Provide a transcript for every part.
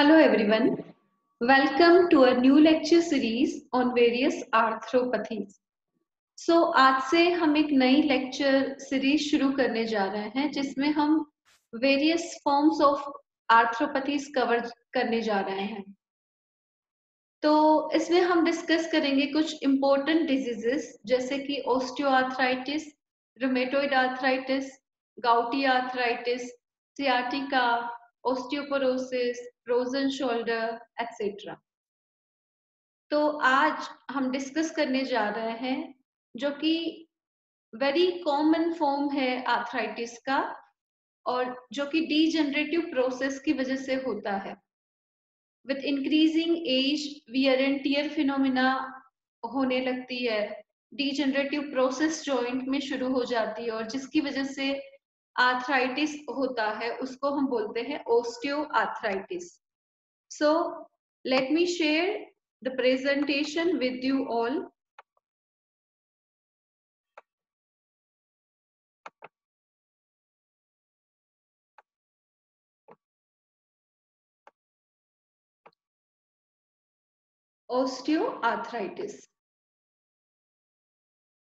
Hello everyone, welcome to a new lecture series on various arthropathies. आज से हम एक नई लेक्चर सीरीज शुरू करने जा रहे हैं जिसमें हम वेरियस फॉर्म्स ऑफ आर्थ्रोपैथीज कवर करने जा रहे हैं। तो इसमें हम डिस्कस करेंगे कुछ इम्पोर्टेंट डिजीजेस जैसे कि osteoarthritis, rheumatoid arthritis, gouty arthritis, sciatica, osteoporosis, frozen shoulder etcetera. तो आज हम डिस्कस करने जा रहे हैं जो कि वेरी कॉमन फॉर्म है आर्थराइटिस का और जो कि डीजनरेटिव प्रोसेस की वजह से होता है। With increasing age wear and tear phenomena होने लगती है, डीजनरेटिव प्रोसेस जॉइंट में शुरू हो जाती है और जिसकी वजह से आर्थराइटिस होता है उसको हम बोलते हैं osteoarthritis. So let me share the presentation with you all. Osteoarthritis.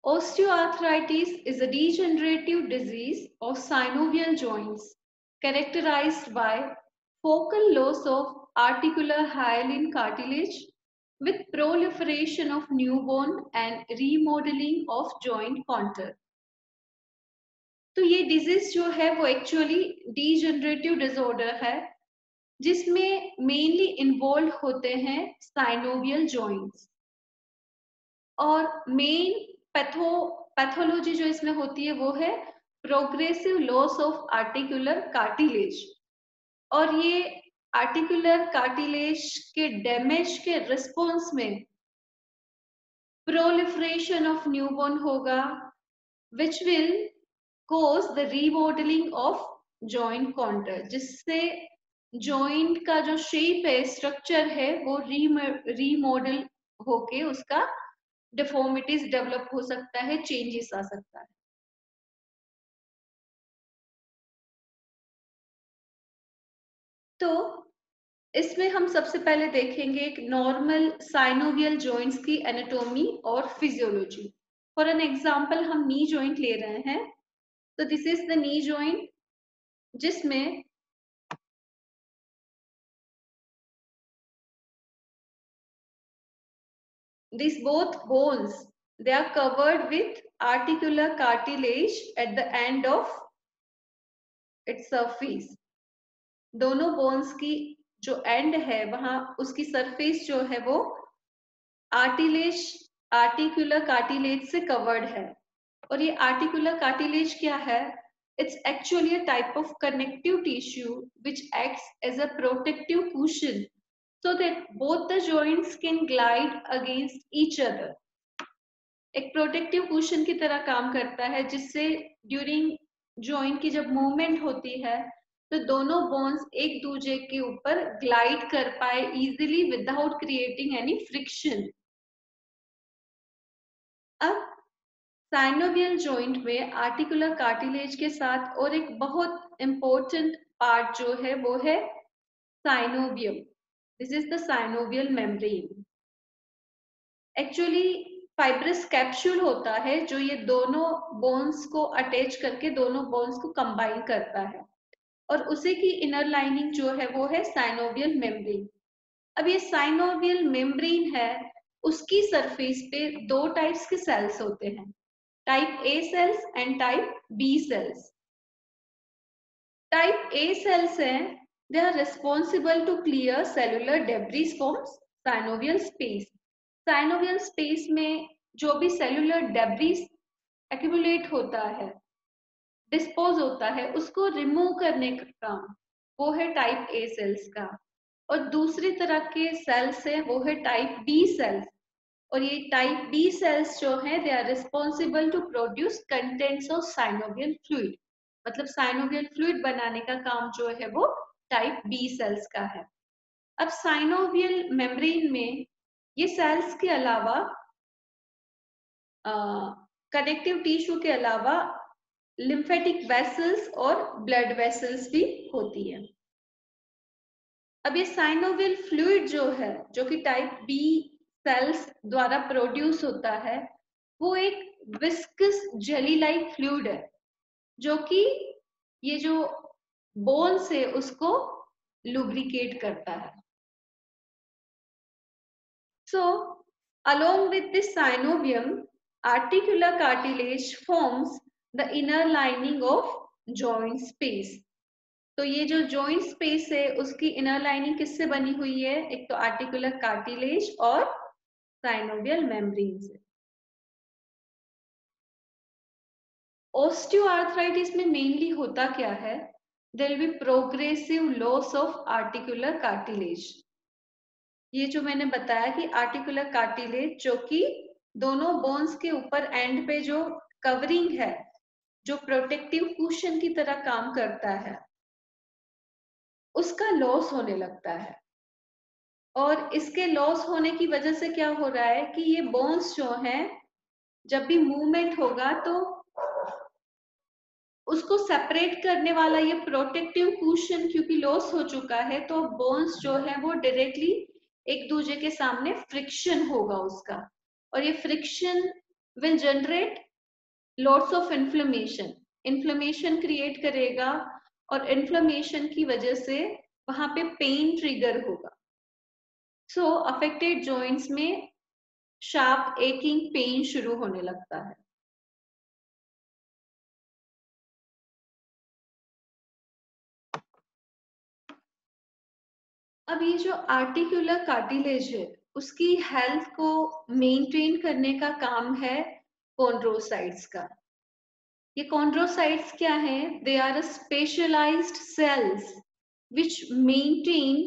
Osteoarthritis is a degenerative disease of synovial joints characterized by focal loss of articular hyaline cartilage with proliferation of new bone and remodeling of joint contour. तो ये disease जो है वो actually degenerative disorder है जिसमें mainly involve होते हैं synovial joints और मेन पैथोलॉजी जो इसमें होती है वो है progressive loss of articular cartilage और ये आर्टिकुलर कार्टिलेज के डैमेज के रिस्पॉन्स में प्रोलिफरेशन ऑफ न्यूबॉर्न होगा which will cause the remodeling of joint contour जिससे जॉइंट का जो शेप है स्ट्रक्चर है वो रीमॉडल होके उसका डिफॉर्मिटीज डेवलप हो सकता है, चेंजेस आ सकता है। तो इसमें हम सबसे पहले देखेंगे एक नॉर्मल साइनोवियल जॉइंट्स की एनाटॉमी और फिजियोलॉजी। फॉर एन एग्जांपल हम नी जॉइंट ले रहे हैं, तो this is the knee joint जिसमें these both bones they are covered with articular cartilage at the end of its surface। दोनों बोन्स की जो एंड है वहां उसकी सरफेस जो है वो आर्टिकुलर कार्टिलेज से कवर्ड है। और ये आर्टिकुलर कार्टिलेज क्या है? It's actually a type of connective tissue which acts as a protective cushion so that both the joints can glide against each other। एक प्रोटेक्टिव कुशन की तरह काम करता है जिससे ड्यूरिंग जॉइंट की जब मूवमेंट होती है तो दोनों बोन्स एक दूसरे के ऊपर ग्लाइड कर पाए easily without creating any friction. अब साइनोवियल जॉइंट में आर्टिकुलर कार्टिलेज के साथ और एक बहुत इंपॉर्टेंट पार्ट जो है वो है synovium. This is the synovial membrane. Actually fibrous capsule होता है जो ये दोनों बोन्स को अटैच करके दोनों बोन्स को कंबाइन करता है और उसी की इनर लाइनिंग जो है वो है साइनोवियल मेम्ब्रेन। अब ये साइनोवियल मेम्ब्रेन है उसकी सरफेस पे दो टाइप्स के सेल्स होते हैं, type A cells and type B cells. Type A cells हैं, they are responsible to clear cellular debris from synovial space. Synovial space में जो भी सेलुलर डेब्रिस एक्यूमुलेट होता है, डिस्पोज होता है, उसको रिमूव करने का काम वो है टाइप ए सेल्स का। और दूसरी तरह के सेल्स है वो है टाइप बी सेल्स और ये टाइप बी सेल्स जो है they are responsible to produce contents of synovial fluid. मतलब साइनोवियल फ्लूइड बनाने का काम जो है वो टाइप बी सेल्स का है। अब साइनोवियल मेम्ब्रेन में ये सेल्स के अलावा कनेक्टिव टिश्यू के अलावा लिम्फेटिक वेसल्स और ब्लड वेसल्स भी होती है। अब ये साइनोवियल फ्लूइड जो है, जो कि टाइप बी सेल्स द्वारा प्रोड्यूस होता है, वो एक विस्कस जेली लाइक फ्लूइड है, जो कि ये जो बोन्स है उसको लुब्रिकेट करता है. So, along with this synovium, articular cartilage forms the inner lining of joint space. तो ये जो joint space है उसकी inner lining किससे बनी हुई है? एक तो articular cartilage और synovial membrane से. Osteoarthritis में mainly होता क्या है? There will be progressive loss of articular cartilage. ये जो मैंने बताया कि आर्टिकुलर कार्टिलेज जो कि दोनों बोन्स के ऊपर एंड पे जो कवरिंग है, जो प्रोटेक्टिव कुशन की तरह काम करता है, उसका लॉस होने लगता है. और इसके लॉस होने की वजह से क्या हो रहा है कि ये बोन्स जो हैं, जब भी मूवमेंट होगा तो उसको सेपरेट करने वाला ये प्रोटेक्टिव कुशन क्योंकि लॉस हो चुका है, तो बोन्स जो है वो डायरेक्टली एक दूसरे के सामने फ्रिक्शन होगा उसका, और ये friction will generate lots of inflammation. Inflammation create करेगा और इन्फ्लेमेशन की वजह से वहां पे पेन ट्रिगर होगा. सो अफेक्टेड जॉइंट्स में शार्प एकिंग पेन शुरू होने लगता है. अब ये जो आर्टिकुलर कार्टिलेज है उसकी हेल्थ को मेंटेन करने का काम है कॉन्ड्रोसाइट्स का. ये कॉन्ड्रोसाइट्स क्या है? They are specialised cells which maintain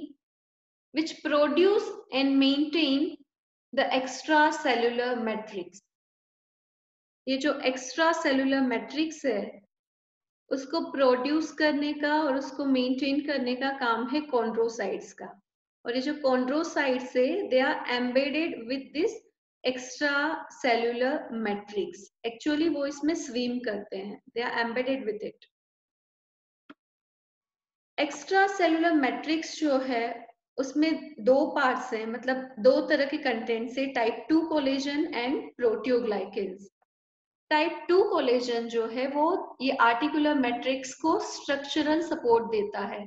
which produce and maintain the extracellular matrix. ये जो extracellular matrix है उसको प्रोड्यूस करने का और उसको मेंटेन करने का काम है कॉन्ड्रोसाइट्स का. और ये जो कॉन्ड्रोसाइट्स है they are embedded with this extra cellular matrix. Actually वो इसमें स्विम करते हैं, they are embedded with it. Extra cellular matrix जो है उसमें दो पार्ट्स हैं, मतलब दो तरह के कंटेंट से, type 2 collagen and proteoglycans. Type 2 collagen जो है वो ये आर्टिकुलर मैट्रिक्स को स्ट्रक्चरल सपोर्ट देता है,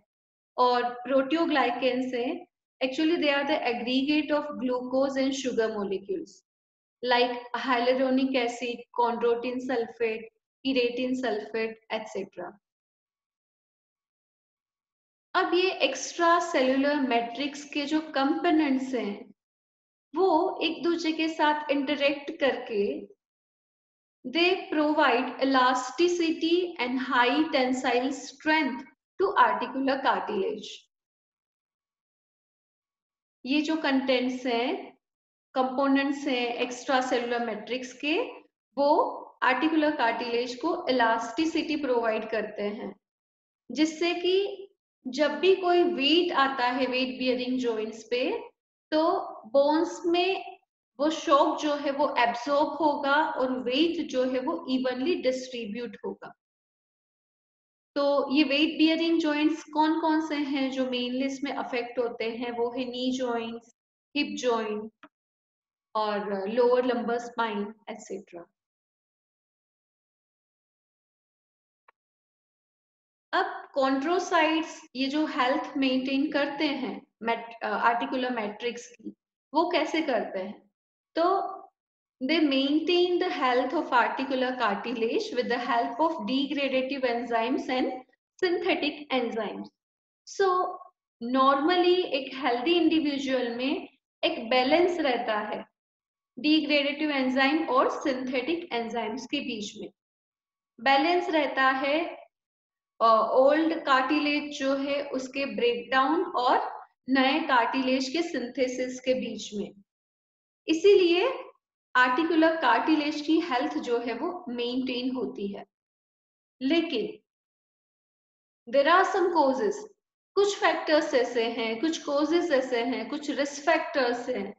और प्रोटियोग्लाइकेंस है actually they are the aggregate of glucose and sugar molecules like hyaluronic acid, chondroitin sulphate, keratan sulphate etcetera. अब ये एक्स्ट्रा सेल्यूलर मैट्रिक्स के जो कंपोनेंट्स हैं वो एक दूसरे के साथ इंटरेक्ट करके they provide elasticity and high tensile strength to articular cartilage. ये जो कंटेंट्स हैं, कंपोनेंट्स हैं एक्स्ट्रा सेलुलर मैट्रिक्स के, वो आर्टिकुलर कार्टिलेज को इलास्टिसिटी प्रोवाइड करते हैं, जिससे कि जब भी कोई वेट आता है वेट बियरिंग जॉइंट्स पे, तो बोन्स में वो शॉक जो है वो एब्सॉर्ब होगा और वेट जो है वो इवनली डिस्ट्रीब्यूट होगा. तो ये वेट बियरिंग जॉइंट्स कौन कौन से हैं जो मेनली इसमें अफेक्ट होते हैं? वो है नी जॉइंट्स, हिप जॉइंट और लोअर लंबर स्पाइन एटसेट्रा. अब कॉन्ड्रोसाइट्स ये जो हेल्थ मेंटेन करते हैं आर्टिकुलर मैट्रिक्स की, वो कैसे करते हैं? तो they maintain the health of articular cartilage with the help of degradative enzymes and synthetic enzymes. So normally एक healthy individual में एक बैलेंस रहता है degradative enzyme और synthetic enzymes के बीच में. बैलेंस रहता है ओल्ड कार्टिलेज जो है उसके ब्रेकडाउन और नए कार्टिलेज के सिंथेसिस के बीच में. इसीलिए आर्टिकुलर कार्टिलेज की हेल्थ जो है वो मेंटेन होती है. लेकिन देयर आर सम कॉजेस, कुछ फैक्टर्स ऐसे हैं, कुछ कॉजेस ऐसे हैं, कुछ रिस्क फैक्टर्स हैं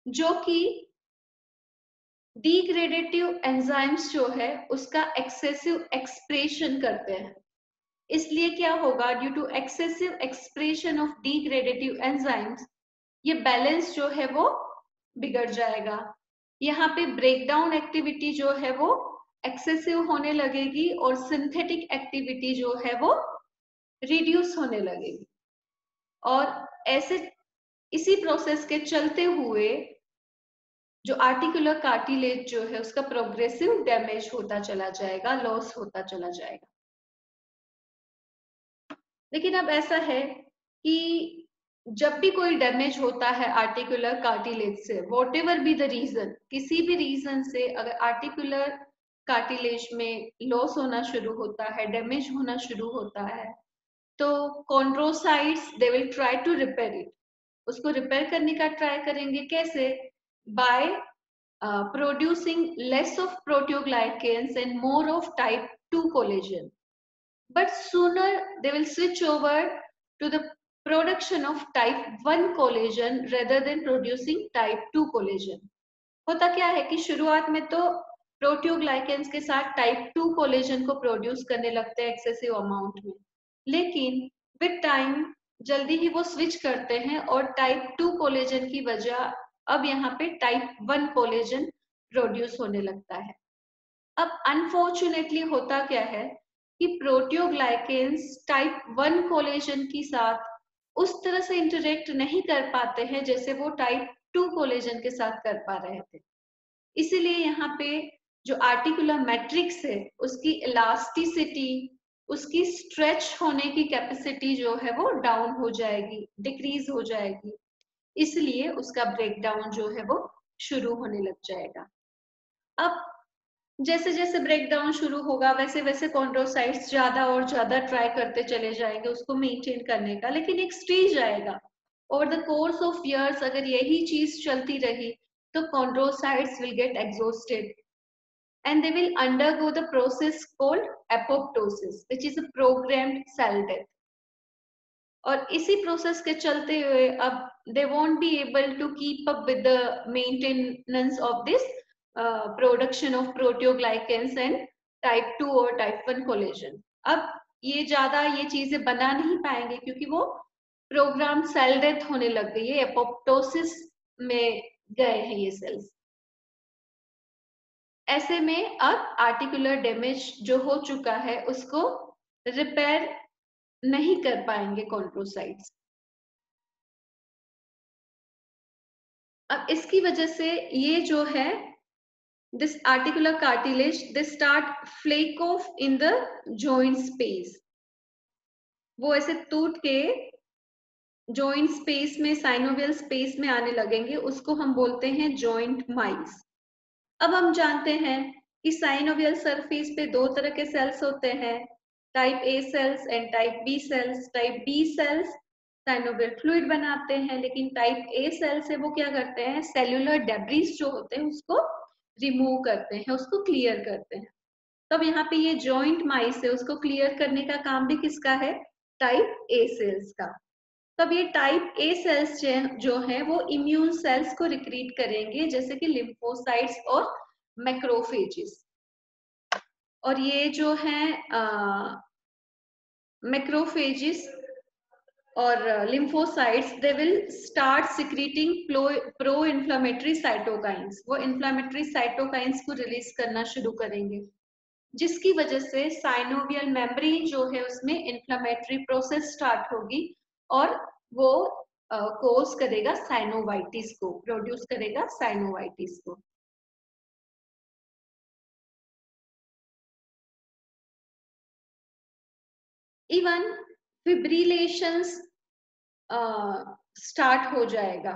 जो कि डिग्रेडेटिव एंजाइम्स जो है उसका एक्सेसिव एक्सप्रेशन करते हैं. इसलिए क्या होगा, due to excessive expression of degradative enzymes, ये बैलेंस जो है वो बिगड़ जाएगा। यहाँ पे ब्रेकडाउन एक्टिविटी जो है वो एक्सेसिव होने लगेगी और सिंथेटिक एक्टिविटी जो है वो रिड्यूस होने लगेगी। और ऐसे इसी प्रोसेस के चलते हुए जो आर्टिकुलर कार्टिलेज जो है उसका प्रोग्रेसिव डैमेज होता चला जाएगा, लॉस होता चला जाएगा। लेकिन अब ऐसा है कि जब भी कोई डैमेज होता है आर्टिकुलर कार्टिलेज से, whatever be the reason, किसी भी रीजन से अगर आर्टिकुलर कार्टिलेज में लॉस होना शुरू होता है, डैमेज होना शुरू होता है, तो chondrocytes they will try to repair it. उसको रिपेयर करने का ट्राई करेंगे, कैसे? By producing less of proteoglycans and more of type 2 collagen, but sooner they will switch over to the production of type 1 collagen rather than producing type 2 collagen. होता क्या है कि शुरुआत में तो प्रोटियोग्लाइकेंस के साथ टाइप 2 कोलेजन को प्रोड्यूस करने लगते हैं एक्सेसिव अमाउंट में, लेकिन विद टाइम जल्दी ही वो स्विच करते हैं और टाइप 2 कोलेजन की वजह अब यहाँ पे टाइप 1 कोलेजन प्रोड्यूस होने लगता है। अब अनफॉर्चुनेटली होता क्या है कि प्रोटियोग्लाइकेन्स टाइप 1 कोलेजन के साथ उस तरह से इंटरेक्ट नहीं कर पाते हैं जैसे वो टाइप 2 कोलेजन के साथ कर पा रहे थे। इसीलिए यहाँ पे जो आर्टिकुलर मैट्रिक्स है उसकी इलास्टिसिटी, उसकी स्ट्रेच होने की कैपेसिटी जो है वो डाउन हो जाएगी, डिक्रीज हो जाएगी। इसलिए उसका ब्रेकडाउन जो है वो शुरू होने लग जाएगा। अब जैसे जैसे ब्रेकडाउन शुरू होगा वैसे वैसे कॉन्ड्रोसाइट्स ज्यादा और ज्यादा ट्राई करते चले जाएंगे उसको मेंटेन करने का, लेकिन एक स्टेज आएगा over the course of years, अगर यही चीज चलती रही तो chondrocytes will get exhausted and they will undergo the process called apoptosis, which is a programmed cell death. और इसी प्रोसेस के चलते हुए अब they won't be able to keep up with the maintenance of this production of proteoglycans and type 2 और type 1 collagen. अब ये ज्यादा ये चीजें बना नहीं पाएंगे क्योंकि वो प्रोग्राम सेल डेथ होने लग गई है, एपोप्टोसिस में गए हैं ये सेल्स। ऐसे में अब आर्टिकुलर डैमेज जो हो चुका है उसको रिपेयर नहीं कर पाएंगे कॉन्ड्रोसाइट्स। अब इसकी वजह से ये जो है this articular cartilage they start flake off in the joint space, वो ऐसे टूट के जॉइंट स्पेस में, साइनोवियल स्पेस में आने लगेंगे, उसको हम बोलते हैं जॉइंट माइस। अब हम जानते हैं कि साइनोवियल सरफेस पे दो तरह के सेल्स होते हैं, type A cells and type B cells. Type B cells synovial fluid बनाते हैं, लेकिन टाइप ए सेल से वो क्या करते हैं, सेल्यूलर डेब्रिस जो होते हैं उसको रिमूव करते हैं, उसको क्लियर करते हैं। तब यहाँ पे ये जॉइंट माइस है, उसको क्लियर करने का काम भी किसका है, टाइप ए सेल्स का। तब ये टाइप ए सेल्स जो है वो इम्यून सेल्स को रिक्रीट करेंगे, जैसे कि लिम्फोसाइट्स और मैक्रोफेजेस। और ये जो है मैक्रोफेजेस और lymphocytes they will start secreting pro inflammatory cytokines, वो इन्फ्लामेटरी साइटोकाइंस को रिलीज करना शुरू करेंगे, जिसकी वजह से साइनोवियल मेम्ब्रेन जो है उसमें इन्फ्लामेटरी प्रोसेस स्टार्ट होगी और वो कोज करेगा साइनोवाइटिस को, प्रोड्यूस करेगा साइनोवाइटिस को। इवन फिब्रिलेशंस स्टार्ट हो जाएगा।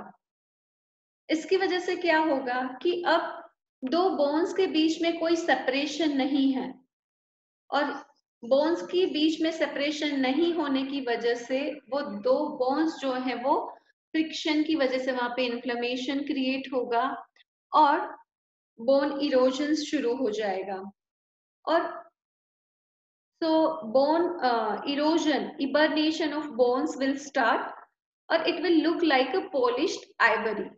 इसकी वजह से क्या होगा कि अब दो बोन्स के बीच में कोई सेपरेशन नहीं है, और बोन्स के बीच में सेपरेशन नहीं होने की वजह से वो दो बोन्स जो है वो फ्रिक्शन की वजह से वहां पे इन्फ्लेमेशन क्रिएट होगा और बोन इरोजन शुरू हो जाएगा। और so bone erosion, hibernation of bones will start or it will look like a polished ivory.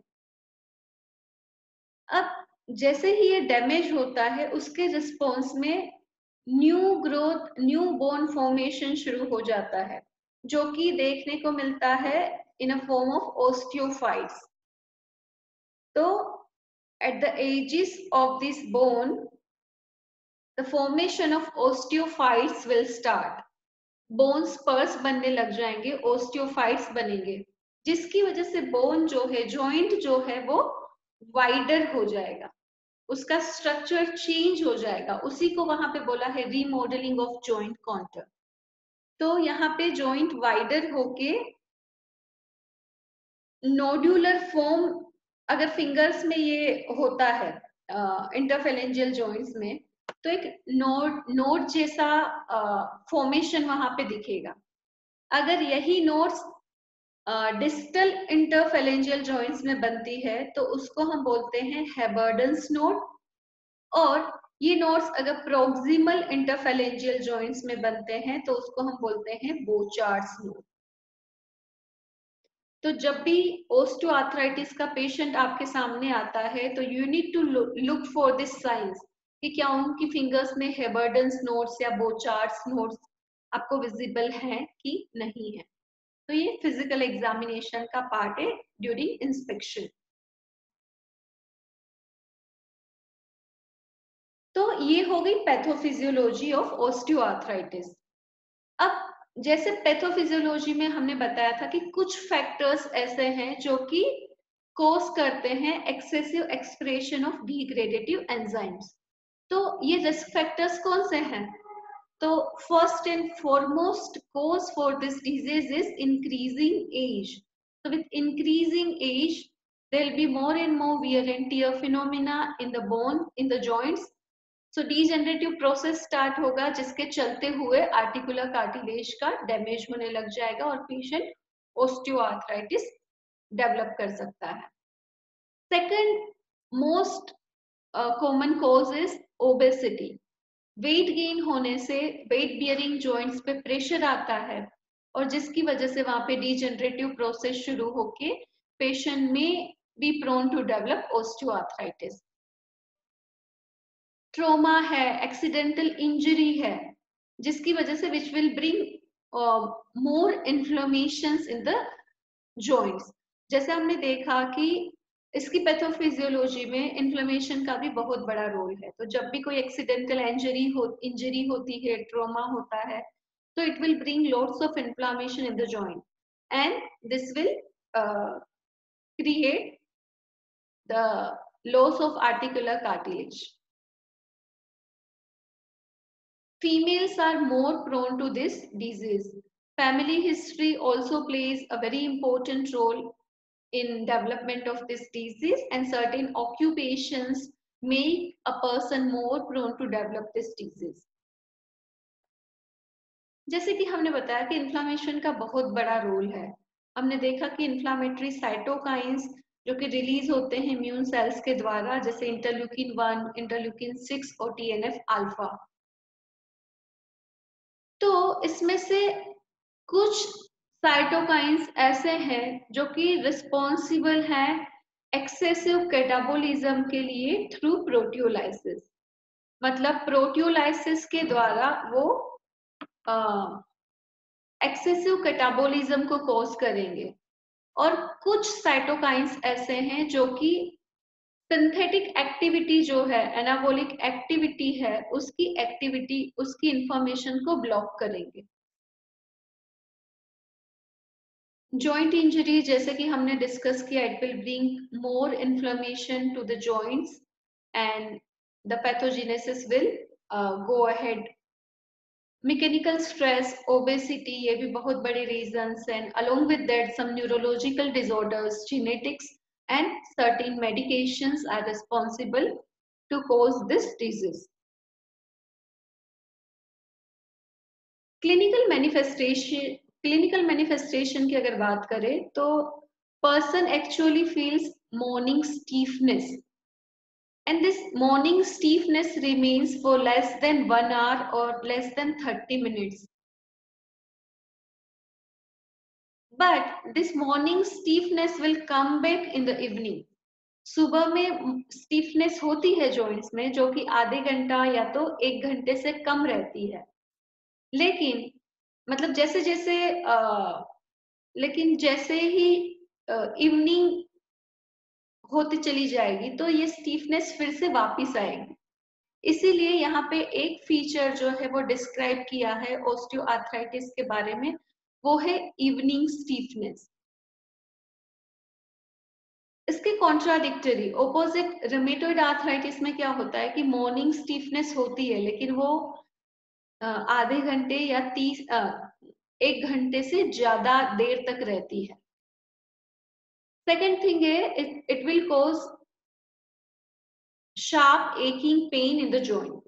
अब जैसे ही ये डैमेज होता है उसके रिस्पॉन्स में new growth, new bone formation शुरू हो जाता है, जो कि देखने को मिलता है in a form of osteophytes. तो at the edges of this bone the formation of osteophytes will start. Bone spurs बनने लग जाएंगे, ओस्टियोफाइट्स बनेंगे, जिसकी वजह से बोन जो है, जॉइंट जो है वो वाइडर हो जाएगा, उसका स्ट्रक्चर चेंज हो जाएगा। उसी को वहां पे बोला है रीमॉडलिंग ऑफ जॉइंट कॉन्टर। तो यहाँ पे जॉइंट वाइडर होके नोड्यूलर फॉर्म, अगर फिंगर्स में ये होता है इंटरफेलेंजियल जॉइंट्स में, तो एक नोड जैसा फॉर्मेशन वहां पे दिखेगा। अगर यही नोड्स डिस्टल इंटरफेलेंजियल जॉइंट्स में बनती है तो उसको हम बोलते हैं हेबर्डन्स नोड। और ये नोड्स अगर प्रोक्सिमल इंटरफेलेंजियल जॉइंट्स में बनते हैं तो उसको हम बोलते हैं बोचार्ड्स नोड। तो जब भी ओस्टियोआर्थराइटिस का पेशेंट आपके सामने आता है तो you need to look for this science कि क्या उनकी फिंगर्स में हेबर्डन्स नोड्स या बोचार्ड्स नोड्स आपको विजिबल हैं कि नहीं है। तो ये फिजिकल एग्जामिनेशन का पार्ट है ड्यूरिंग इंस्पेक्शन। तो ये हो गई पैथोफिजियोलॉजी ऑफ ओस्टियोआर्थराइटिस। अब जैसे पैथोफिजियोलॉजी में हमने बताया था कि कुछ फैक्टर्स ऐसे हैं जो कि कोज करते हैं excessive excretion of degradative enzymes. तो ये रिस्क फैक्टर्स कौन से हैं? तो first and foremost cause for this disease is increasing age. So with increasing age, there will be more and more wear and tear phenomena in the bone, in the joints. So degenerative process start होगा, जिसके चलते हुए articular cartilage का damage होने लग जाएगा और patient osteoarthritis develop कर सकता है। Second most common cause is obesity. Weight gain होने से वेट बियरिंग जॉइंट्स पे प्रेशर आता है और जिसकी वजह से वहां पे डिजेनरेटिव प्रोसेस शुरू होके पेशेंट में be prone to develop osteoarthritis. Trauma है, एक्सीडेंटल इंजरी है, जिसकी वजह से which will bring more inflammations in the joints. जैसे हमने देखा कि इसकी पैथोफिजियोलॉजी में इन्फ्लेमेशन का भी बहुत बड़ा रोल है। तो जब भी कोई एक्सीडेंटल इंजरी होती है, ट्रोमा होता है, तो it will bring lots of inflammation in the joint and this will create the loss of articular cartilage. Females are more prone to this disease. Family history also plays a very important role in development of this disease, and certain occupations make a person more prone to develop this disease. जैसे कि हमने बताया कि inflammation का बहुत बड़ा role है। हमने देखा कि इन्फ्लामेटरी साइटोकाइंस जो कि रिलीज होते हैं इम्यून सेल्स के द्वारा, जैसे इंटरल्यूकिन 1, इंटरल्यूकिन 6 और TNF अल्फा। तो इसमें से कुछ साइटोकाइंस ऐसे हैं जो कि रिस्पॉन्सिबल हैं एक्सेसिव कैटाबोलिज्म के लिए थ्रू प्रोटियोलाइसिस। मतलब प्रोटियोलाइसिस के द्वारा वो एक्सेसिव कैटाबोलिज्म को कॉज करेंगे। और कुछ साइटोकाइंस ऐसे हैं जो कि सिंथेटिक एक्टिविटी जो है, एनाबॉलिक एक्टिविटी है, उसकी इंफॉर्मेशन को ब्लॉक करेंगे। जॉइंट इंजरी जैसे कि हमने डिस्कस किया, it will bring more inflammation to the joints and the pathogenesis will go ahead. Mechanical stress, obesity, ये भी बहुत बड़े रीजंस हैं। Along with that some neurological disorders, genetics and certain medications are responsible to cause this disease. Clinical manifestation की अगर बात करें तो person actually feels morning stiffness, and this morning stiffness remains for less than 1 hour or less than 30 minutes. But this morning stiffness will come back in the evening. सुबह में stiffness होती है joints में, जो कि आधे घंटा या तो 1 घंटे से कम रहती है। लेकिन मतलब जैसे जैसे लेकिन जैसे ही इवनिंग होती चली जाएगी तो ये स्टीफनेस फिर से वापस आएगी। इसीलिए यहाँ पे एक फीचर जो है वो डिस्क्राइब किया है ऑस्टियोआर्थराइटिस के बारे में, वो है इवनिंग स्टीफनेस। इसके कॉन्ट्राडिक्टरी ऑपोजिट रूमेटॉइड आर्थराइटिस में क्या होता है कि मॉर्निंग स्टीफनेस होती है, लेकिन वो आधे घंटे या 1 घंटे से ज्यादा देर तक रहती है। सेकेंड थिंग है, it will cause sharp aching pain in the joint.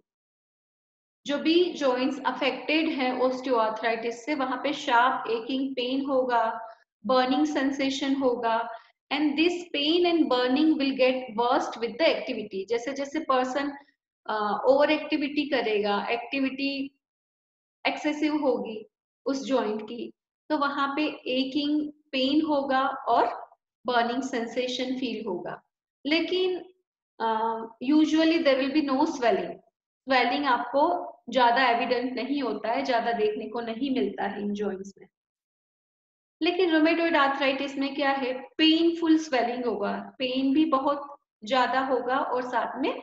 जो भी जॉइंट्स अफेक्टेड हैं ऑस्टियोआर्थराइटिस से, वहां पे शार्प एकिंग पेन होगा, बर्निंग सेंसेशन होगा, and this pain and burning will get worst with the activity. जैसे जैसे पर्सन ओवर एक्टिविटी करेगा, एक्टिविटी एक्सेसिव होगी उस जॉइंट की, तो वहां पे एकिंग पेन होगा और बर्निंग सेंसेशन फील होगा। लेकिन usually there will be no swelling. Swelling आपको ज्यादा एविडेंट नहीं होता है, ज्यादा देखने को नहीं मिलता है इन जॉइंट्स में। लेकिन रूमेटॉइड आर्थराइटिस में क्या है, पेनफुल स्वेलिंग होगा, पेन भी बहुत ज्यादा होगा और साथ में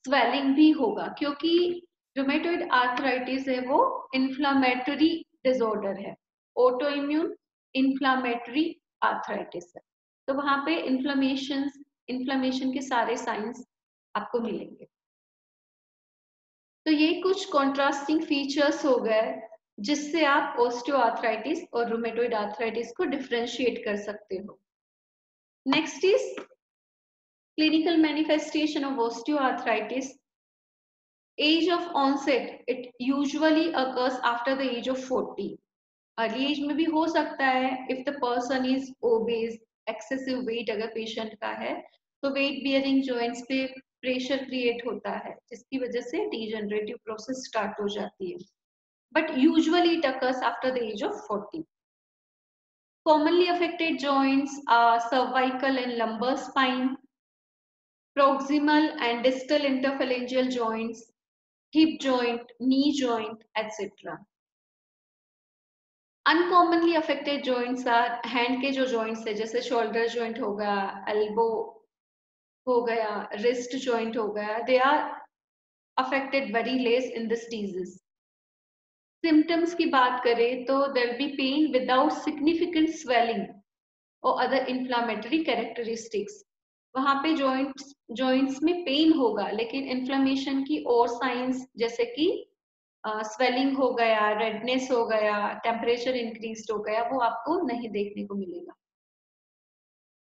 स्वेलिंग भी होगा, क्योंकि रूमेटॉइड आर्थराइटिस है वो इन्फ्लामेटरी डिसऑर्डर है, ऑटो इम्यून इन्फ्लामेटरी आर्थराइटिस है। तो वहां पे इन्फ्लामेशन के सारे साइंस आपको मिलेंगे। तो ये कुछ कॉन्ट्रास्टिंग फीचर्स हो गए जिससे आप ऑस्टियोआर्थराइटिस और रूमेटॉइड आर्थराइटिस को डिफरेंशिएट कर सकते हो। Next is clinical manifestation of osteoarthritis. Age of onset, it usually occurs after the age of 40। Early age में भी हो सकता है if the person is obese, excessive weight अगर पेशेंट का है, तो वेट बियरिंग जॉइंट्स पे प्रेशर क्रिएट होता है, जिसकी वजह से डीजनरेटिव प्रोसेस स्टार्ट हो जाती है। But usually it occurs after the age of 40. Commonly affected joints are cervical and lumbar spine, proximal and distal interphalangeal joints, hip joint, knee joint, etc. Uncommonly affected joints are hand के जो joints है, जैसे shoulder joint होगा, elbow हो गया, wrist joint हो गया, they are affected very less in this disease. Symptoms की बात करें तो there be pain without significant swelling और अदर इन्फ्लामेटरी कैरेक्टरिस्टिक्स। वहां पे जॉइंट्स में पेन होगा, लेकिन इन्फ्लामेशन की और साइंस जैसे कि स्वेलिंग हो गया, रेडनेस हो गया, टेम्परेचर इंक्रीज हो गया, वो आपको नहीं देखने को मिलेगा।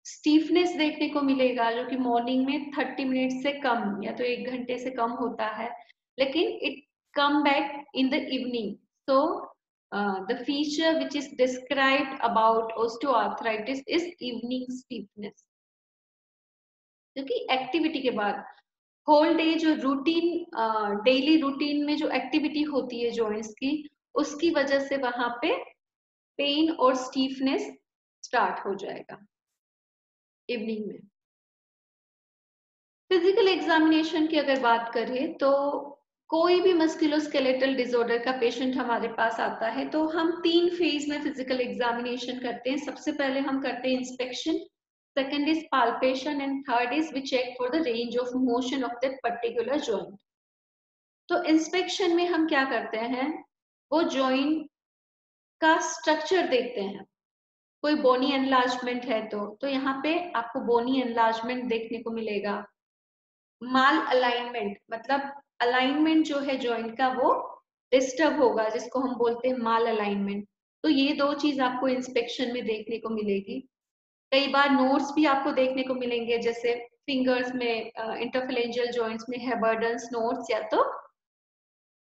स्टीफनेस देखने को मिलेगा, जो कि मॉर्निंग में 30 मिनट से कम या तो 1 घंटे से कम होता है, लेकिन it come back in the evening. So the feature which is described about osteoarthritis is evening stiffness, क्योंकि एक्टिविटी के बाद होल डे जो रूटीन डेली रूटीन में जो एक्टिविटी होती है जॉइंट्स की, उसकी वजह से वहां पे पेन और स्टीफनेस स्टार्ट हो जाएगा इवनिंग में। फिजिकल एग्जामिनेशन की अगर बात करें तो कोई भी मस्कुलोस्केलेटल डिसऑर्डर का पेशेंट हमारे पास आता है तो हम 3 फेज में फिजिकल एग्जामिनेशन करते हैं। सबसे पहले हम करते हैं inspection, second is palpation and third is we check for the range of motion of that particular joint. तो इंस्पेक्शन में हम क्या करते हैं, वो जॉइंट का स्ट्रक्चर देखते हैं। कोई बोनी एनलार्जमेंट है तो यहाँ पे आपको बोनी एनलार्जमेंट देखने को मिलेगा। माल अलाइनमेंट, मतलब अलाइनमेंट जो है जॉइंट का वो डिस्टर्ब होगा, जिसको हम बोलते हैं माल अलाइनमेंट। तो ये 2 चीज आपको इंस्पेक्शन में देखने को मिलेगी। कई बार नोट्स भी आपको देखने को मिलेंगे, जैसे फिंगर्स में इंटरफेलेंजियल जॉइंट्स में हेबर्डन्स नोट्स या तो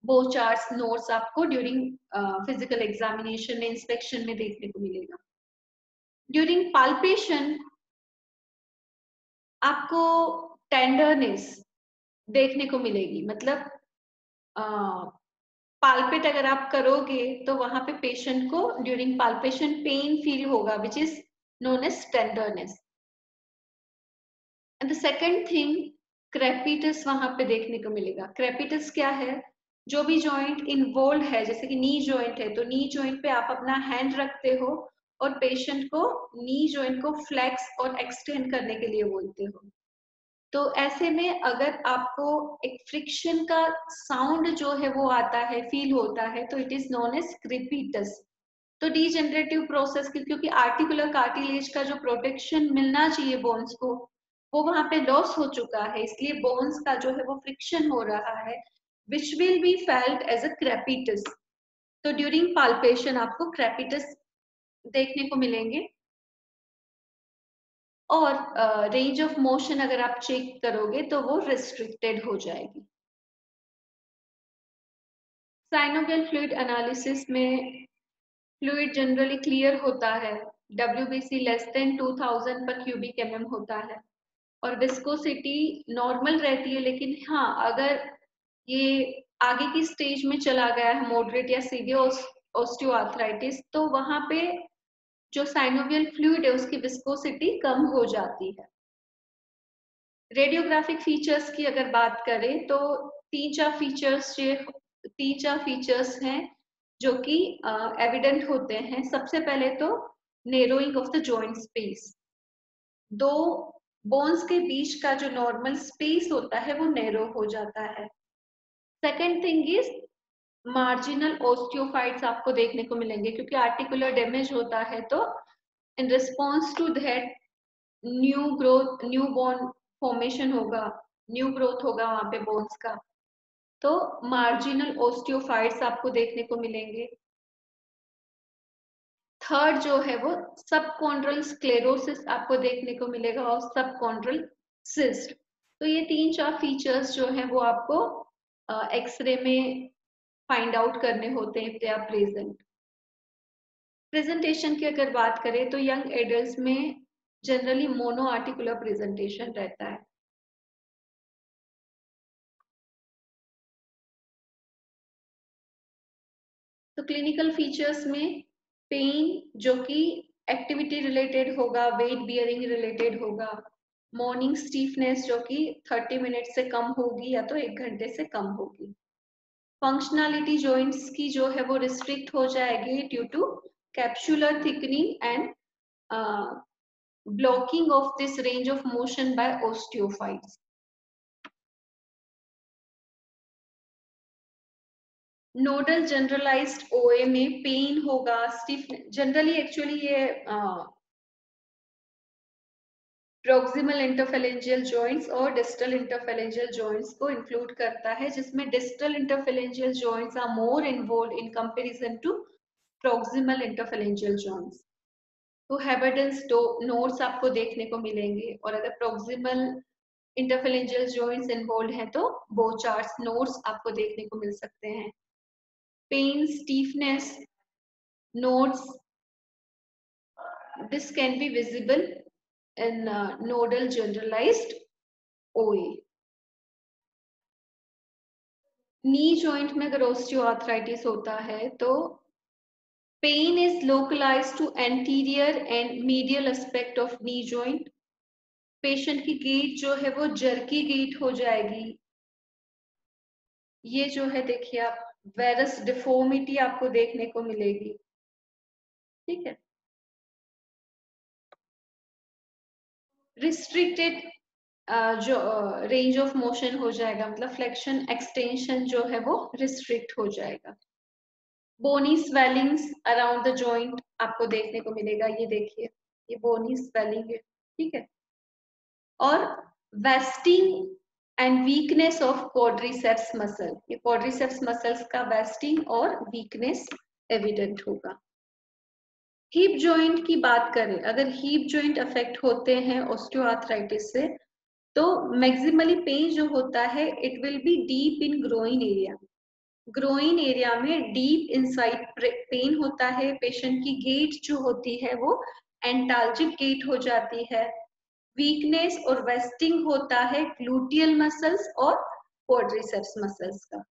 बोचार्ट्स नोट्स आपको ड्यूरिंग फिजिकल एग्जामिनेशन में इंस्पेक्शन में देखने को मिलेगा। ड्यूरिंग पाल्पेशन आपको टेंडरनेस देखने को मिलेगी, मतलब पाल्पेट अगर आप करोगे तो वहां पे पेशेंट को ड्यूरिंग पाल्पेशन पेन फील होगा, which is known as tenderness. And the second thing, crepitus वहां पे देखने को मिलेगा। क्रेपिटस क्या है? जो भी जॉइंट इन्वॉल्व है, जैसे कि नी जॉइंट है तो नी जॉइंट पे आप अपना हैंड रखते हो और पेशेंट को नी जॉइंट को फ्लेक्स और एक्सटेंड करने के लिए बोलते हो। तो ऐसे में अगर आपको एक फ्रिक्शन का साउंड जो है वो आता है, फील होता है, तो it is known as crepitus. तो डीजेनरेटिव प्रोसेस क्योंकि आर्टिकुलर कार्टिलेज का जो प्रोटेक्शन मिलना चाहिए बोन्स को, वो वहां पे लॉस हो चुका है, इसलिए बोन्स का जो है वो फ्रिक्शन हो रहा है, which will be felt as a crepitus. तो ड्यूरिंग पाल्पेशन आपको क्रेपिटस देखने को मिलेंगे। और रेंज ऑफ मोशन अगर आप चेक करोगे तो वो रिस्ट्रिक्टेड हो जाएगी। साइनोवियल फ्लूइड एनालिसिस में फ्लूइड जनरली क्लियर होता है, WBC लेस देन 2000 पर क्यूबिक mm होता है, और विस्कोसिटी नॉर्मल रहती है। लेकिन हाँ, अगर ये आगे की स्टेज में चला गया है, मॉडरेट या सीवियर ऑस्टियोआर्थराइटिस, तो वहां पे जो साइनोवियल फ्लूइड है उसकी विस्कोसिटी कम हो जाती है। रेडियोग्राफिक फीचर्स की अगर बात करें तो तीन चार फीचर्स हैं जो कि एविडेंट होते हैं। सबसे पहले तो narrowing of the joint space, दो बोन्स के बीच का जो नॉर्मल स्पेस होता है वो नैरो हो जाता है। Second thing is marginal osteophytes आपको देखने को मिलेंगे, क्योंकि आर्टिकुलर डैमेज होता है तो in response to that new bone formation होगा, न्यू ग्रोथ होगा वहां पे बोन्स का, तो मार्जिनल ओस्टियोफाइट्स आपको देखने को मिलेंगे। थर्ड जो है वो सबकॉन्ड्रल स्क्लेरोसिस आपको देखने को मिलेगा और सबकॉन्ड्रल सिस्ट। तो ये तीन चार फीचर्स जो है वो आपको एक्सरे में फाइंड आउट करने होते हैं, दे आर प्रेजेंट। प्रेजेंटेशन की अगर बात करें तो यंग एडल्ट्स में जनरली मोनो आर्टिकुलर प्रेजेंटेशन रहता है। तो क्लिनिकल फीचर्स में पेन जो कि एक्टिविटी रिलेटेड होगा, वेट बियरिंग रिलेटेड होगा, मॉर्निंग स्टीफनेस जो कि 30 मिनट से कम होगी या तो 1 घंटे से कम होगी। फंक्शनैलिटी जॉइंट्स की जो है वो रिस्ट्रिक्ट हो जाएगी due to capsular thickening and blocking of this range of motion by osteophytes. Nodal generalized OA में पेन होगा, स्टिफ, जनरली एक्चुअली ये प्रोक्सिमल इंटरफेरेंजियल जॉइंट्स और डिस्टल इंटरफेरेंजियल जॉइंट्स को इंक्लूड करता है, जिसमें distal interphalangeal joints are more involve in comparison to proximal interphalangeal joints. तो Heberden's nodes आपको देखने को मिलेंगे, और अगर प्रोक्सिमल इंटरफेरेंजियल जॉइंट्स इन्वॉल्व हैं तो बोचार्ट्स नोड्स आपको देखने को मिल सकते हैं। Pain, stiffness nodes, this can be visible in nodal generalized OA. Knee joint में अगर ओस्टियोआर्थराइटिस होता है तो pain is localized to anterior and medial aspect of knee joint. Patient की गैट जो है वो जर्की गैट हो जाएगी। ये जो है देखिए आप, वेरस डिफॉर्मिटी आपको देखने को मिलेगी। ठीक है, रिस्ट्रिक्टेड जो रेंज ऑफ मोशन हो जाएगा, मतलब फ्लेक्शन एक्सटेंशन जो है वो रिस्ट्रिक्ट हो जाएगा। बोनी स्वेलिंग्स अराउंड द जॉइंट आपको देखने को मिलेगा, ये देखिए, ये बोनी स्वेलिंग है। ठीक है, और wasting and weakness of quadriceps muscle, ये क्वाड्रिसेप्स मसल्स का वेस्टिंग और वीकनेस एविडेंट होगा। हिप जॉइंट की बात करें, अगर हिप जॉइंट अफेक्ट होते हैं ऑस्टियोआर्थराइटिस से, तो मैक्सिमली पेन जो होता है it will be deep in groin area. Groin area में डीप इनसाइड पेन होता है। पेशेंट की गेट जो होती है वो एंटाल्जिक गेट हो जाती है। वीकनेस और वेस्टिंग होता है ग्लूटियल मसल्स और क्वाड्रिसेप्स मसल्स का।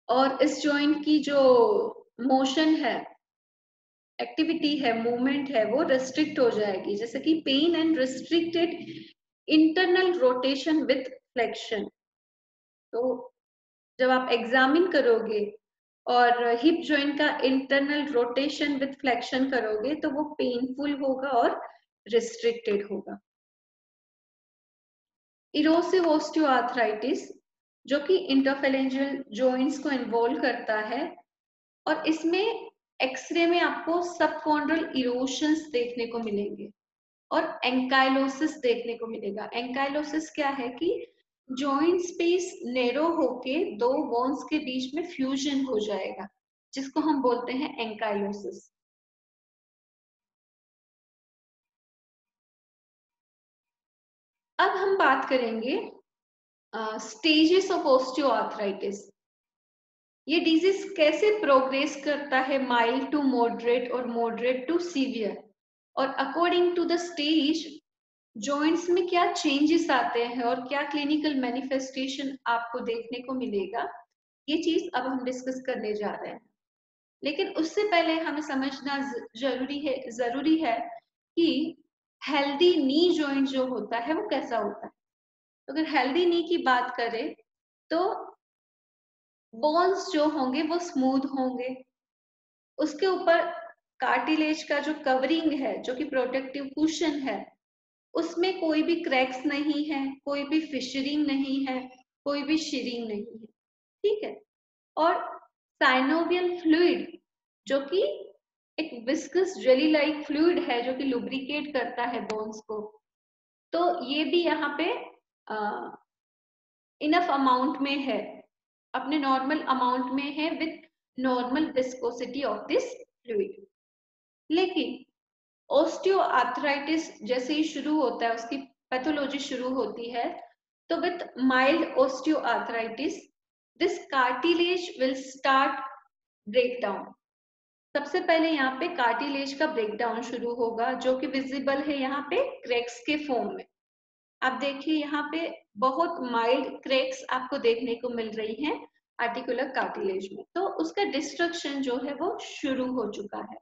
और इस जॉइंट की जो मोशन है एक्टिविटी है, मूवमेंट है, वो रेस्ट्रिक्ट हो जाएगी। जैसे कि pain and restricted internal rotation with flexion. तो जब आप एग्जामिन करोगे और हिप जॉइंट का इंटरनल रोटेशन विथ फ्लेक्शन करोगे तो वो पेनफुल होगा और रिस्ट्रिक्टेड होगा। इरोसिव ऑस्टियोआर्थराइटिस जो कि इंटरफेरेंजियल जॉइंट्स को इन्वॉल्व करता है और इसमें एक्सरे में आपको सबकॉन्ड्रल इरोशंस देखने को मिलेंगे और एंकाइलोसिस देखने को मिलेगा। एंकाइलोसिस क्या है कि जॉइंट स्पेस नैरो होके दो बोन्स के बीच में फ्यूजन हो जाएगा, जिसको हम बोलते हैं एंकाइलोसिस। अब हम बात करेंगे स्टेजेस ऑफ ऑस्टियोआर्थराइटिस। ये डिजीज कैसे प्रोग्रेस करता है माइल्ड टू मॉडरेट और मॉडरेट टू सीवियर, और according to the stage joints में क्या चेंजेस आते हैं और क्या क्लिनिकल मैनिफेस्टेशन आपको देखने को मिलेगा, ये चीज अब हम डिस्कस करने जा रहे हैं। लेकिन उससे पहले हमें समझना जरूरी है कि हेल्दी नी जॉइंट जो होता है वो कैसा होता है। अगर हेल्दी नी की बात करें तो बोन्स जो होंगे वो स्मूथ होंगे, उसके ऊपर कार्टिलेज का जो कवरिंग है, जो कि प्रोटेक्टिव कुशन है, उसमें कोई भी क्रैक्स नहीं है, कोई भी फिशरिंग नहीं है, कोई भी शिरिंग नहीं है। ठीक है। और साइनोवियल फ्लूइड जो कि एक विस्कस जेली लाइक फ्लूइड है जो कि लुब्रिकेट करता है बोन्स को, तो ये भी यहाँ पे इनफ अमाउंट में है, अपने नॉर्मल अमाउंट में है with normal viscosity of this fluid. लेकिन ऑस्टियोआर्थराइटिस जैसे ही शुरू होता है, उसकी पैथोलॉजी शुरू होती है, तो with mild osteoarthritis this cartilage will start break down. सबसे पहले यहाँ पे कार्टिलेज का ब्रेकडाउन शुरू होगा जो कि विजिबल है यहाँ पे क्रैक्स के फॉर्म में। आप देखिए यहाँ पे बहुत माइल्ड क्रैक्स आपको देखने को मिल रही हैं आर्टिकुलर कार्टिलेज में, तो उसका डिस्ट्रक्शन जो है वो शुरू हो चुका है।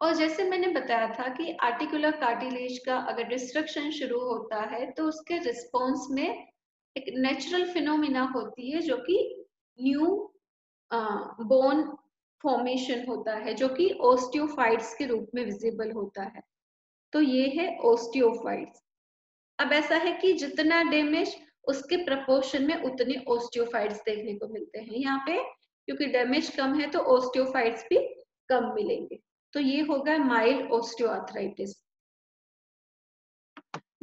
और जैसे मैंने बताया था कि आर्टिकुलर कार्टिलेज का अगर डिस्ट्रक्शन शुरू होता है तो उसके रिस्पॉन्स में एक नेचुरल फिनोमिना होती है जो कि न्यू बोन फॉर्मेशन होता है, जो कि ओस्टियोफाइट्स के रूप में विजिबल होता है। तो ये है ओस्टियोफाइट्स। अब ऐसा है कि जितना डैमेज उसके प्रपोर्शन में उतने ओस्टियोफाइट्स देखने को मिलते हैं यहाँ पे, क्योंकि डैमेज कम है तो ओस्टियोफाइट्स भी कम मिलेंगे। तो ये होगा माइल्ड ऑस्टियोआर्थराइटिस।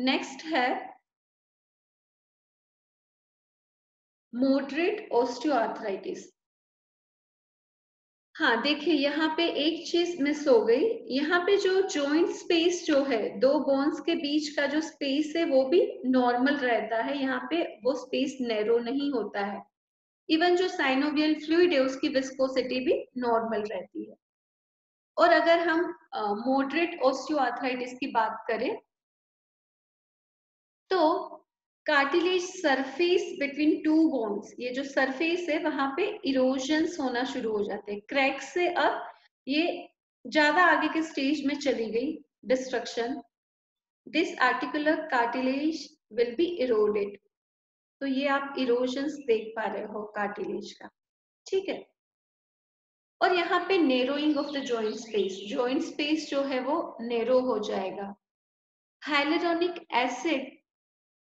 नेक्स्ट है मॉडरेट ऑस्टियोआर्थराइटिस। हाँ देखिए यहाँ पे एक चीज मिस हो गई, यहाँ पे जो जॉइंट स्पेस जो है दो बोन्स के बीच का जो स्पेस है वो भी नॉर्मल रहता है, यहाँ पे वो स्पेस नैरो नहीं होता है। इवन जो साइनोवियल फ्लूइड है उसकी विस्कोसिटी भी नॉर्मल रहती है। और अगर हम मॉडरेट ऑस्टियोआर्थराइटिस की बात करें तो cartilage surface between two bones, ये जो सरफेस है वहां पे इरोजन्स होना शुरू हो जाते हैं क्रैक से। अब ये ज्यादा आगे के स्टेज में चली गई destruction, this articular cartilage will be eroded. तो ये आप इरोजन्स देख पा रहे हो कार्टिलेज का। ठीक है। और यहाँ पे narrowing of the joint space जो है वो नेरो हो जाएगा। Hyaluronic acid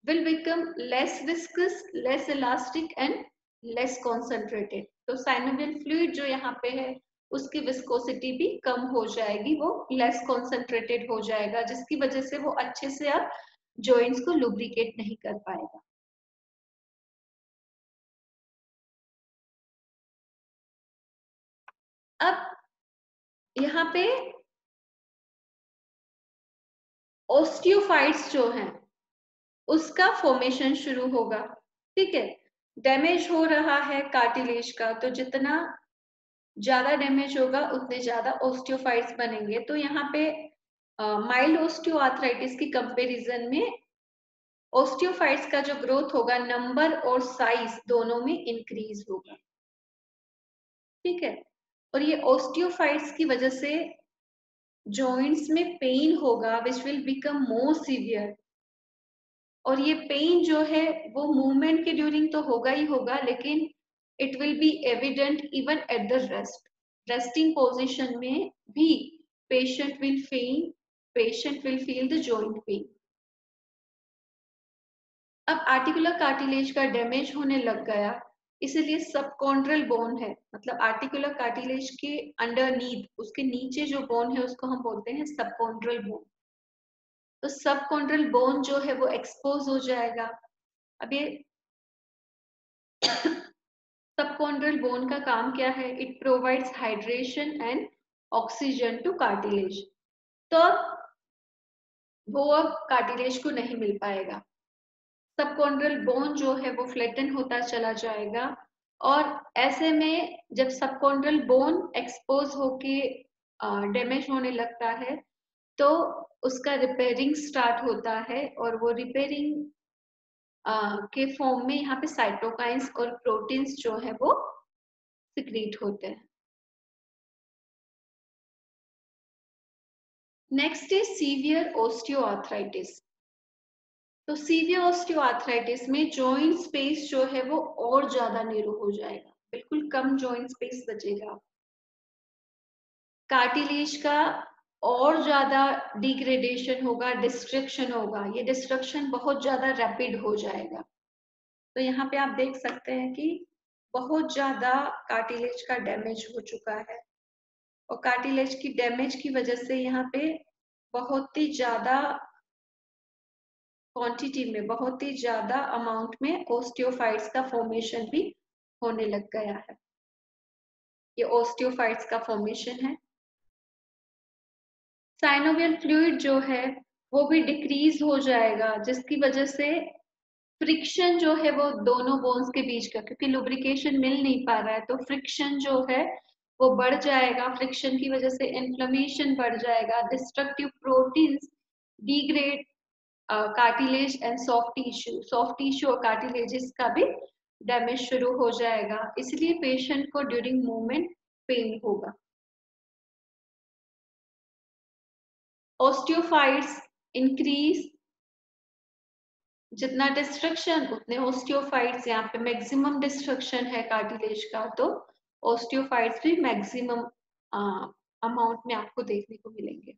will become less viscous, less elastic and less concentrated। तो साइनोवियल फ्लूइड जो यहाँ पे है उसकी विस्कोसिटी भी कम हो जाएगी, वो लेस कॉन्सेंट्रेटेड हो जाएगा, जिसकी वजह से वो अच्छे से अब जॉइंट्स को लुब्रिकेट नहीं कर पाएगा। अब यहाँ पे ऑस्टियोफाइट्स जो हैं उसका फॉर्मेशन शुरू होगा। ठीक है। डैमेज हो रहा है कार्टिलेज का, तो जितना ज्यादा डैमेज होगा उतने ज्यादा ऑस्टियोफाइट्स बनेंगे। तो यहाँ पे माइल्ड ऑस्टियोआर्थराइटिस की कंपैरिजन में ऑस्टियोफाइट्स का जो ग्रोथ होगा नंबर और साइज दोनों में इंक्रीज होगा। ठीक है। और ये ओस्टियोफाइट्स की वजह से जॉइंट्स में पेन होगा which will become more severe. और ये पेन जो है वो मूवमेंट के ड्यूरिंग तो होगा ही होगा, लेकिन it will be evident even at the resting position में भी patient will feel the joint pain. अब आर्टिकुलर कार्टिलेज का डैमेज होने लग गया, इसीलिए सबकॉन्ड्रल बोन है, मतलब आर्टिकुलर कार्टिलेज के अंडरनीथ, उसके नीचे जो बोन है उसको हम बोलते हैं सबकॉन्ड्रल बोन। तो सबकॉन्ड्रल बोन जो है वो एक्सपोज हो जाएगा। अब ये सबकॉन्ड्रल बोन का काम क्या है? It provides hydration and oxygen two cartilage. तो वो अब कार्टिलेज को नहीं मिल पाएगा, सबकॉन्ड्रल बोन जो है वो फ्लैटन होता चला जाएगा। और ऐसे में जब सबकॉन्ड्रल बोन एक्सपोज होके डैमेज होने लगता है तो उसका रिपेयरिंग स्टार्ट होता है, और वो रिपेयरिंग के फॉर्म में यहाँ पे साइटोकाइंस और प्रोटीन्स जो है वो सिक्रीट होते हैं। Next is severe osteoarthritis. तो सीवियर ऑस्टियोआर्थराइटिस में जॉइंट स्पेस जो है वो और ज्यादा नैरो हो जाएगा, बिल्कुल कम जॉइंट स्पेस बचेगा। कार्टिलेज का और ज्यादा डिग्रेडेशन होगा, डिस्ट्रक्शन होगा, ये डिस्ट्रक्शन बहुत ज्यादा रैपिड हो जाएगा। तो यहाँ पे आप देख सकते हैं कि बहुत ज्यादा कार्टिलेज का डैमेज हो चुका है, और कार्टिलेज की डैमेज की वजह से यहाँ पे बहुत ही ज्यादा क्वांटिटी में, बहुत ही ज्यादा अमाउंट में ओस्टियोफाइट्स का फॉर्मेशन भी होने लग गया है। ये ओस्टियोफाइट्स का फॉर्मेशन है। साइनोवियल फ्लूइड जो है वो भी डिक्रीज हो जाएगा, जिसकी वजह से फ्रिक्शन जो है वो दोनों बोन्स के बीच का, क्योंकि लुब्रिकेशन मिल नहीं पा रहा है तो फ्रिक्शन जो है वो बढ़ जाएगा। फ्रिक्शन की वजह से इन्फ्लेमेशन बढ़ जाएगा, destructive proteins degrade cartilage and soft tissue और कार्टिलेजेस का भी डैमेज शुरू हो जाएगा, इसलिए पेशेंट को ड्यूरिंग मूवमेंट पेन होगा। ऑस्टियोफाइट्स इंक्रीज, जितना डिस्ट्रक्शन उतने ऑस्टियोफाइट्स, यहाँ पे मैक्सिमम डिस्ट्रक्शन है कार्टिलेज का, तो ऑस्टियोफाइट्स भी मैक्सिमम अमाउंट में आपको देखने को मिलेंगे।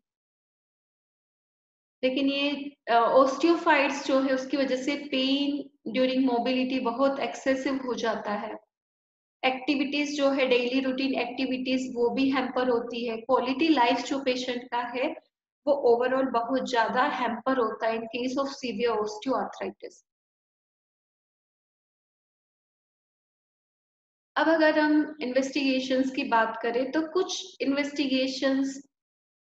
लेकिन ये ऑस्टियोफाइट्स जो है उसकी वजह से पेन ड्यूरिंग मोबिलिटी बहुत एक्सेसिव हो जाता है। एक्टिविटीज जो है, डेली रूटीन एक्टिविटीज वो भी हैम्पर होती है। क्वालिटी लाइफ जो पेशेंट का है वो ओवरऑल बहुत ज्यादा हैम्पर होता है in case of severe osteoarthritis. अब अगर हम इन्वेस्टिगेशंस की बात करें तो कुछ इन्वेस्टिगेशंस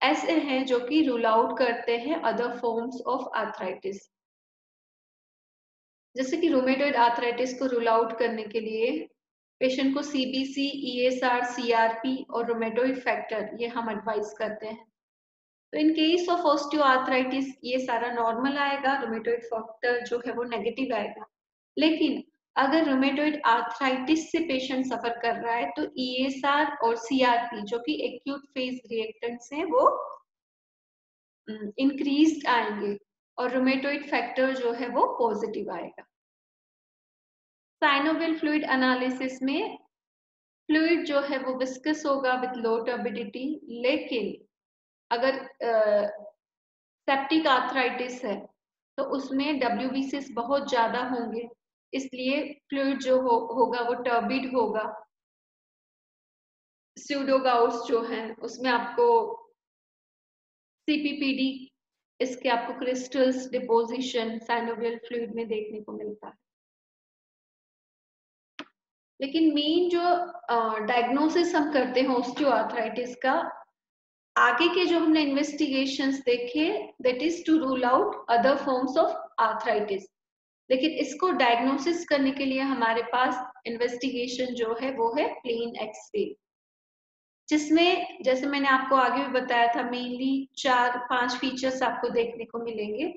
ऐसे हैं जो कि रूल आउट करते हैं अदर फॉर्म्स ऑफ आर्थराइटिस। जैसे कि रूमेटॉइड आर्थराइटिस को रूल आउट करने के लिए पेशेंट को सीबीसी, ईएसआर, सीआरपी और रूमेटॉइड फैक्टर ये हम एडवाइस करते हैं। तो इन केस ऑफ ऑस्टियोआर्थराइटिस ये सारा नॉर्मल आएगा, रूमेटॉइड फैक्टर जो है वो नेगेटिव आएगा। लेकिन अगर रूमेटॉइड आर्थराइटिस से पेशेंट सफर कर रहा है तो ईएसआर और सीआरपी जो कि एक्यूट फेज रिएक्टेंट्स हैं वो इंक्रीज आएंगे, और रूमेटॉइड फैक्टर जो है वो पॉजिटिव आएगा। साइनोवियल फ्लूइड एनालिसिस में फ्लूइड जो है वो विस्कस होगा विद लो टर्बिडिटी, लेकिन अगर सेप्टिक आर्थराइटिस है तो उसमें डब्ल्यूबीसीएस बहुत ज्यादा होंगे, इसलिए फ्लूइड जो होगा वो टर्बिड होगा। स्यूडोगाउट्स जो हैं उसमें आपको सीपीपीडी, इसके आपको क्रिस्टल्स डिपोजिशन साइनोवियल फ्लूइड में देखने को मिलता है। लेकिन मेन जो डायग्नोसिस हम करते हैं ऑस्टियोआर्थराइटिस का, आगे के जो हमने इन्वेस्टिगेशंस देखे that is to rule out other forms of arthritis. लेकिन इसको डायग्नोसिस करने के लिए हमारे पास इन्वेस्टिगेशन जो है वो है प्लेन एक्सरे, जिसमें जैसे मैंने आपको आगे भी बताया था मेनली 4-5 फीचर्स आपको देखने को मिलेंगे।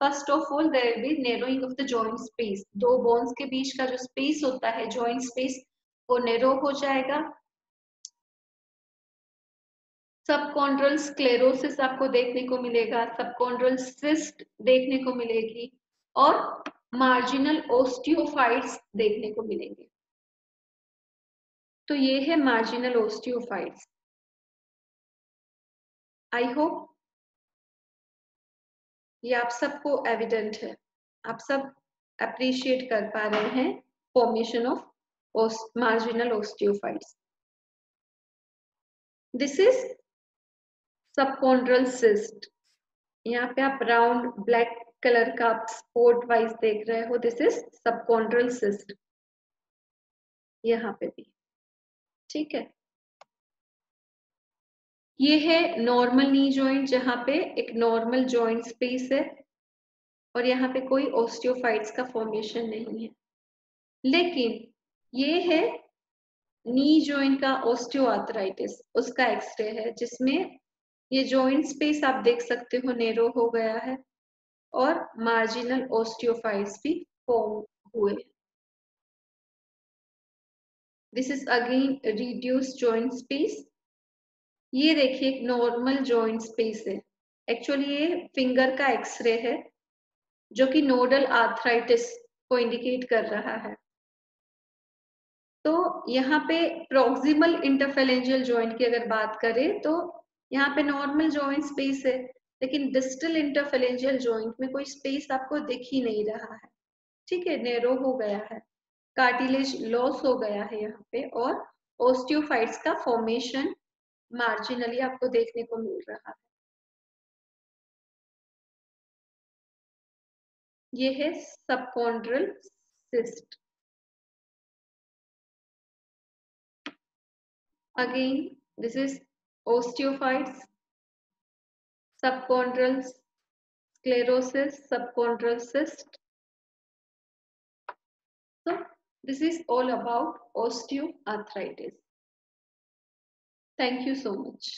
First of all there will be narrowing of the joint space, दो बोन्स के बीच का जो स्पेस होता है जॉइंट स्पेस वो नैरो हो जाएगा। सबकॉन्ड्रल स्क्लेरोसिस आपको देखने को मिलेगा, सबकॉन्ड्रल सिस्ट देखने को मिलेगी और मार्जिनल ओस्टियोफाइट्स देखने को मिलेंगे। तो ये है मार्जिनल ओस्टियोफाइट्स। आई होप ये आप सबको एविडेंट है, आप सब अप्रिशिएट कर पा रहे हैं formation of marginal osteophytes. This is subchondral cyst. यहाँ पे आप राउंड ब्लैक कलर का स्पॉट वाइज देख रहे हो, दिस इज सबकॉन्ड्रल सिस्ट। यहाँ पे भी ठीक है। ये है नॉर्मल नी जॉइंट, जहां पे एक नॉर्मल जॉइंट स्पेस है और यहाँ पे कोई ओस्टियोफाइट्स का फॉर्मेशन नहीं है। लेकिन ये है नी जॉइंट का ओस्टियोआर्थराइटिस, उसका एक्सरे है, जिसमें ये जॉइंट स्पेस आप देख सकते हो नैरो हो गया है और मार्जिनल ओस्टियोफाइट्स भी फॉर्म हुए। This is again reduce joint space. ये देखिए एक नॉर्मल जॉइंट स्पेस है, एक्चुअली ये फिंगर का एक्सरे है जो कि नोडल आर्थराइटिस को इंडिकेट कर रहा है। तो यहाँ पे प्रॉक्सिमल इंटरफेरेंजियल जॉइंट की अगर बात करें तो यहाँ पे नॉर्मल जॉइंट स्पेस है, लेकिन डिस्टल इंटरफेरेंजियल जॉइंट में कोई स्पेस आपको दिख ही नहीं रहा है। ठीक है, नैरो हो गया है, कार्टिलेज लॉस हो गया है यहाँ पे और ओस्टियोफाइट्स का फॉर्मेशन मार्जिनली आपको देखने को मिल रहा है। ये है सबकॉन्ड्रल cyst. Again, this is osteophytes, subchondral sclerosis, subchondral cyst. So this is all about osteoarthritis. Thank you so much.